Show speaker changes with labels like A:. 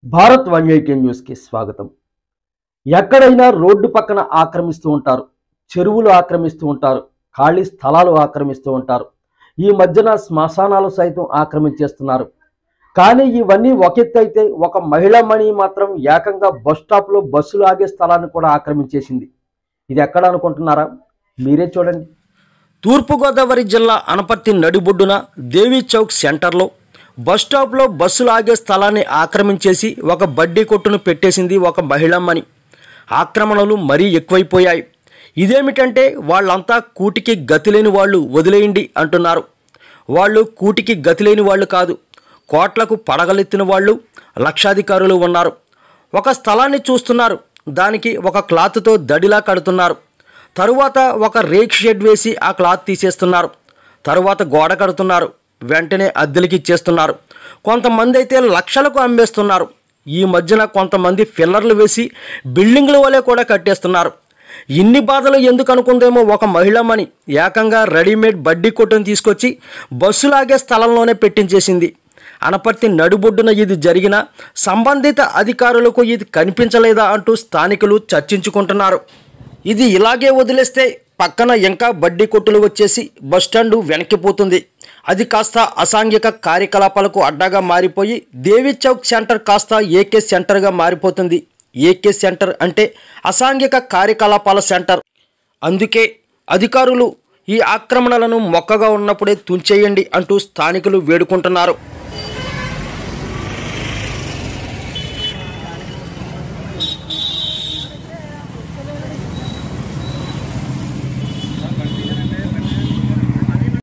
A: భారత్ 180 న్యూస్కి స్వాగతం. ఎక్కడైనా రోడ్డు పక్కన ఆక్రమిస్తూ ఉంటారు, చెరువులు ఆక్రమిస్తూ ఉంటారు, ఖాళీ స్థలాలు ఆక్రమిస్తూ ఉంటారు. ఈ మధ్యన శ్మశానాలు సైతం ఆక్రమించేస్తున్నారు. కానీ ఇవన్నీ ఒక ఎత్తు అయితే, ఒక మహిళా మణి మాత్రం ఏకంగా బస్ స్టాప్లో బస్సులు ఆగే స్థలాన్ని కూడా ఆక్రమించేసింది. ఇది ఎక్కడ అనుకుంటున్నారా? మీరే చూడండి.
B: తూర్పుగోదావరి జిల్లా అనపర్తి నడిబొడ్డున దేవి చౌక్ సెంటర్లో బస్టాప్లో బస్సులు ఆగే స్థలాన్ని ఆక్రమించేసి ఒక బడ్డీ కొట్టును పెట్టేసింది ఒక మహిళమ్మని. ఆక్రమణలు మరీ ఎక్కువైపోయాయి. ఇదేమిటంటే వాళ్ళంతా కూటికి గతిలేని వాళ్ళు వదిలేయండి అంటున్నారు. వాళ్ళు కూటికి గతిలేని వాళ్ళు కాదు, కోట్లకు పడగలెత్తిన వాళ్ళు, లక్షాధికారులు ఉన్నారు. ఒక స్థలాన్ని చూస్తున్నారు, దానికి ఒక క్లాత్తో దడిలా కడుతున్నారు. తరువాత ఒక రేక్ షెడ్ వేసి ఆ క్లాత్ తీసేస్తున్నారు. తరువాత గోడ కడుతున్నారు, వెంటనే అద్దెలకి ఇచ్చేస్తున్నారు. కొంతమంది అయితే లక్షలకు అమ్మేస్తున్నారు. ఈ మధ్యన కొంతమంది ఫిల్లర్లు వేసి బిల్డింగ్ల వలె కూడా కట్టేస్తున్నారు. ఇన్ని బాధలు ఎందుకు అనుకుందేమో ఒక మహిళమని ఏకంగా రెడీమేడ్ బడ్డీ కొట్టును తీసుకొచ్చి బస్సులాగే స్థలంలోనే పెట్టించేసింది. అనపర్తి నడిబొడ్డున ఇది జరిగిన సంబంధిత అధికారులకు ఇది కనిపించలేదా అంటూ స్థానికులు చర్చించుకుంటున్నారు. ఇది ఇలాగే వదిలేస్తే పక్కన ఇంకా బడ్డీ కొట్టులు వచ్చేసి బస్టాండు వెనక్కిపోతుంది. అది కాస్త అసాంఘిక కార్యకలాపాలకు అడ్డాగా మారిపోయి దేవి చౌక్ సెంటర్ కాస్త ఏకే సెంటర్గా మారిపోతుంది. ఏకే సెంటర్ అంటే అసాంఘిక కార్యకలాపాల సెంటర్. అందుకే అధికారులు ఈ ఆక్రమణలను మొక్కగా ఉన్నప్పుడే తుంచేయండి అంటూ స్థానికులు వేడుకుంటున్నారు.